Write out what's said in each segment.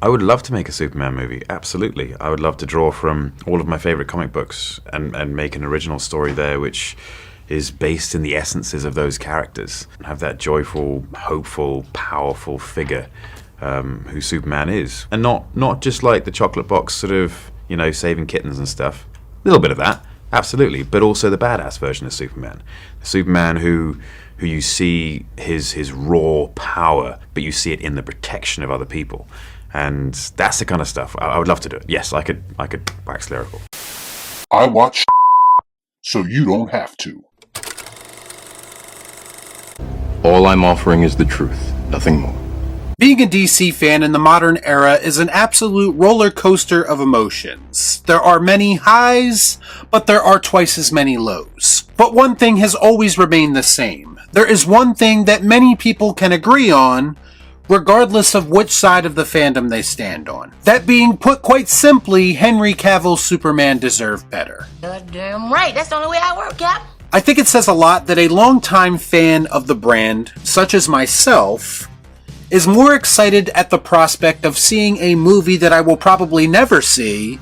I would love to make a Superman movie, absolutely. I would love to draw from all of my favorite comic books and make an original story there which is based in the essences of those characters. Have that joyful, hopeful, powerful figure who Superman is. And not just like the chocolate box sort of, you know, saving kittens and stuff. A little bit of that, absolutely, but also the badass version of Superman. Superman who you see his raw power, but you see it in the protection of other people. And that's the kind of stuff I would love to do. Yes, I could wax lyrical. I watch so you don't have to. All I'm offering is the truth, nothing more. Being a DC fan in the modern era is an absolute roller coaster of emotions. There are many highs, but there are twice as many lows. But one thing has always remained the same. There is one thing that many people can agree on, regardless of which side of the fandom they stand on. That being put quite simply, Henry Cavill's Superman deserved better. Goddamn right, that's the only way I work, Cap. I think it says a lot that a longtime fan of the brand, such as myself, is more excited at the prospect of seeing a movie that I will probably never see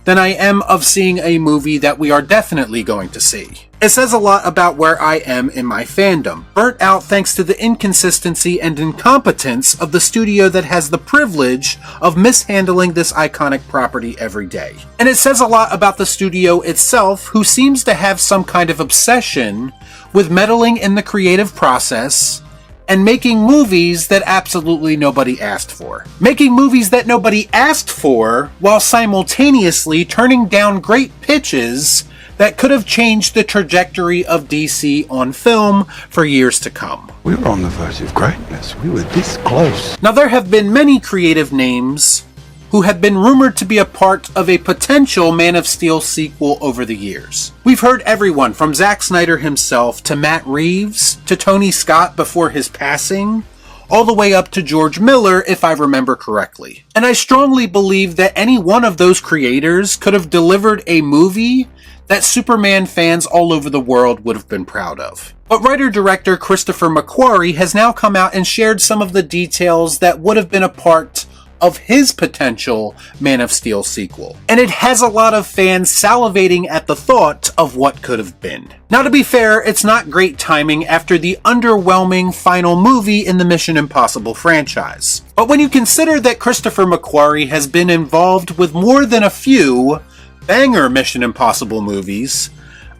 than I am of seeing a movie that we are definitely going to see. It says a lot about where I am in my fandom, burnt out thanks to the inconsistency and incompetence of the studio that has the privilege of mishandling this iconic property every day. And it says a lot about the studio itself, who seems to have some kind of obsession with meddling in the creative process and making movies that absolutely nobody asked for. Making movies that nobody asked for while simultaneously turning down great pitches that could have changed the trajectory of DC on film for years to come. We were on the verge of greatness. We were this close. Now, there have been many creative names who have been rumored to be a part of a potential Man of Steel sequel over the years. We've heard everyone from Zack Snyder himself to Matt Reeves to Tony Scott before his passing, all the way up to George Miller, if I remember correctly. And I strongly believe that any one of those creators could have delivered a movie that Superman fans all over the world would have been proud of. But writer-director Christopher McQuarrie has now come out and shared some of the details that would have been a part of his potential Man of Steel sequel. And it has a lot of fans salivating at the thought of what could have been. Now, to be fair, it's not great timing after the underwhelming final movie in the Mission Impossible franchise. But when you consider that Christopher McQuarrie has been involved with more than a few banger Mission Impossible movies,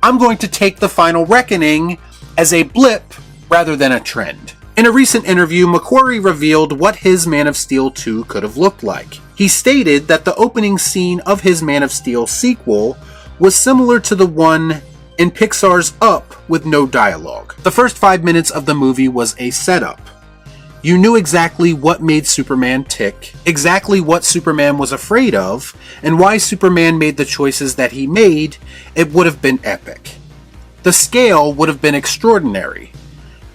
I'm going to take the final reckoning as a blip rather than a trend. In a recent interview, McQuarrie revealed what his Man of Steel 2 could have looked like. He stated that the opening scene of his Man of Steel sequel was similar to the one in Pixar's Up with no dialogue. The first 5 minutes of the movie was a setup. You knew exactly what made Superman tick, exactly what Superman was afraid of, and why Superman made the choices that he made. It would have been epic. The scale would have been extraordinary.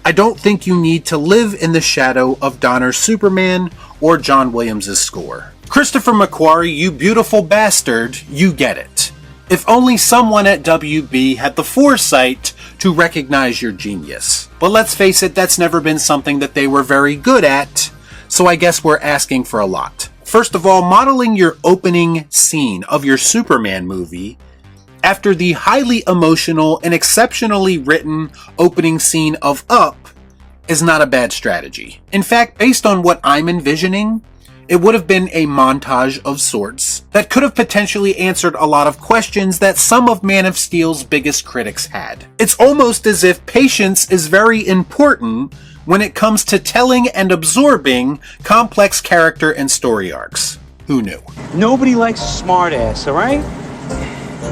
I don't think you need to live in the shadow of Donner's Superman or John Williams' score. Christopher McQuarrie, you beautiful bastard, you get it. If only someone at WB had the foresight to recognize your genius. But let's face it, that's never been something that they were very good at, so I guess we're asking for a lot. First of all, modeling your opening scene of your Superman movie after the highly emotional and exceptionally written opening scene of Up is not a bad strategy. In fact, based on what I'm envisioning, it would have been a montage of sorts that could have potentially answered a lot of questions that some of Man of Steel's biggest critics had. It's almost as if patience is very important when it comes to telling and absorbing complex character and story arcs. Who knew? Nobody likes a smartass, alright?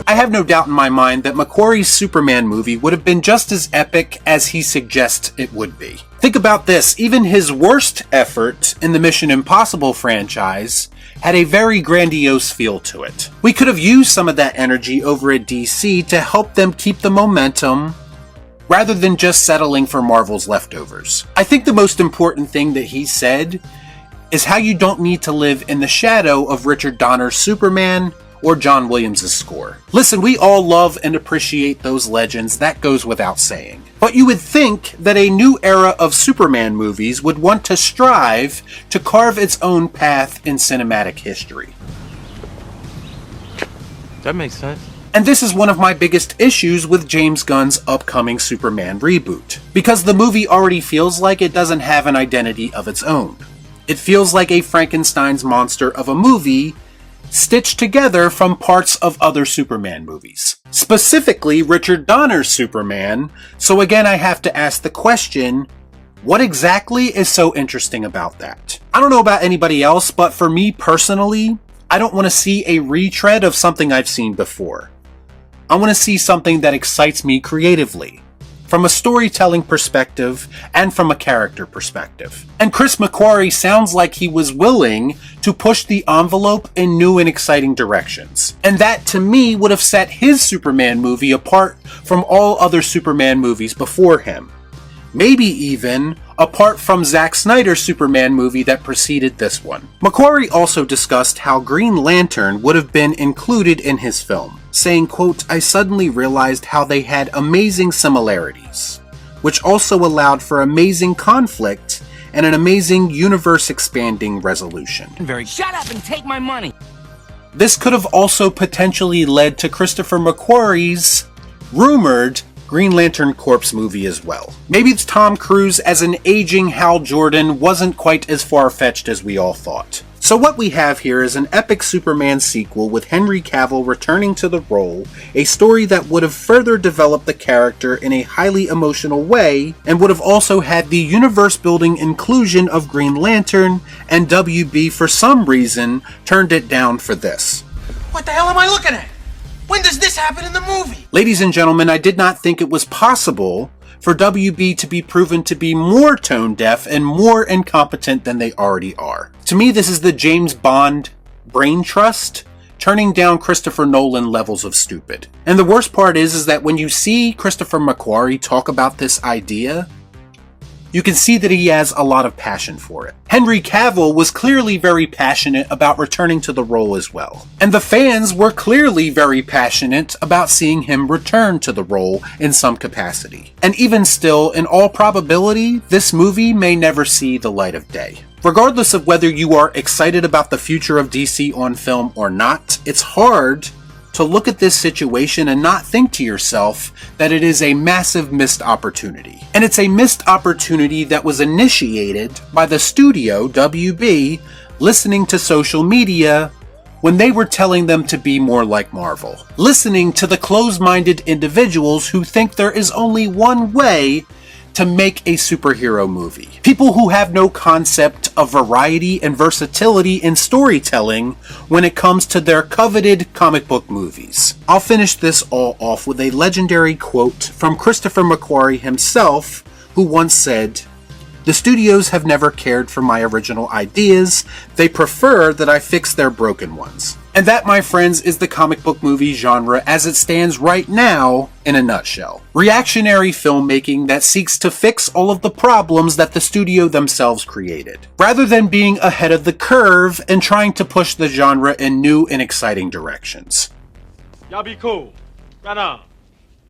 I have no doubt in my mind that McQuarrie's Superman movie would have been just as epic as he suggests it would be. Think about this, even his worst effort in the Mission Impossible franchise had a very grandiose feel to it. We could have used some of that energy over at DC to help them keep the momentum rather than just settling for Marvel's leftovers. I think the most important thing that he said is how you don't need to live in the shadow of Richard Donner's Superman or John Williams' score. Listen, we all love and appreciate those legends, that goes without saying. But you would think that a new era of Superman movies would want to strive to carve its own path in cinematic history. That makes sense. And this is one of my biggest issues with James Gunn's upcoming Superman reboot, because the movie already feels like it doesn't have an identity of its own. It feels like a Frankenstein's monster of a movie stitched together from parts of other Superman movies. Specifically, Richard Donner's Superman, so again I have to ask the question, what exactly is so interesting about that? I don't know about anybody else, but for me personally, I don't want to see a retread of something I've seen before. I want to see something that excites me creatively, from a storytelling perspective and from a character perspective. And Chris McQuarrie sounds like he was willing to push the envelope in new and exciting directions. And that, to me, would have set his Superman movie apart from all other Superman movies before him. Maybe even apart from Zack Snyder's Superman movie that preceded this one. McQuarrie also discussed how Green Lantern would have been included in his film, saying, quote, "I suddenly realized how they had amazing similarities, which also allowed for amazing conflict and an amazing universe-expanding resolution." Shut up and take my money. This could have also potentially led to Christopher McQuarrie's rumored Green Lantern Corps movie as well. Maybe it's Tom Cruise as an aging Hal Jordan wasn't quite as far-fetched as we all thought. So what we have here is an epic Superman sequel with Henry Cavill returning to the role, a story that would have further developed the character in a highly emotional way, and would have also had the universe-building inclusion of Green Lantern, and WB for some reason turned it down for this. What the hell am I looking at? When does this happen in the movie? Ladies and gentlemen, I did not think it was possible for WB to be proven to be more tone-deaf and more incompetent than they already are. To me, this is the James Bond brain trust turning down Christopher Nolan levels of stupid. And the worst part is that when you see Christopher McQuarrie talk about this idea, you can see that he has a lot of passion for it. Henry Cavill was clearly very passionate about returning to the role as well. And the fans were clearly very passionate about seeing him return to the role in some capacity. And even still, in all probability, this movie may never see the light of day. Regardless of whether you are excited about the future of DC on film or not, it's hard to look at this situation and not think to yourself that it is a massive missed opportunity. And it's a missed opportunity that was initiated by the studio, WB, listening to social media when they were telling them to be more like Marvel. Listening to the closed-minded individuals who think there is only one way to make a superhero movie. People who have no concept of variety and versatility in storytelling when it comes to their coveted comic book movies. I'll finish this all off with a legendary quote from Christopher McQuarrie himself, who once said, "The studios have never cared for my original ideas. They prefer that I fix their broken ones." And that, my friends, is the comic book movie genre as it stands right now in a nutshell. Reactionary filmmaking that seeks to fix all of the problems that the studio themselves created, rather than being ahead of the curve and trying to push the genre in new and exciting directions. Y'all be cool. Right on.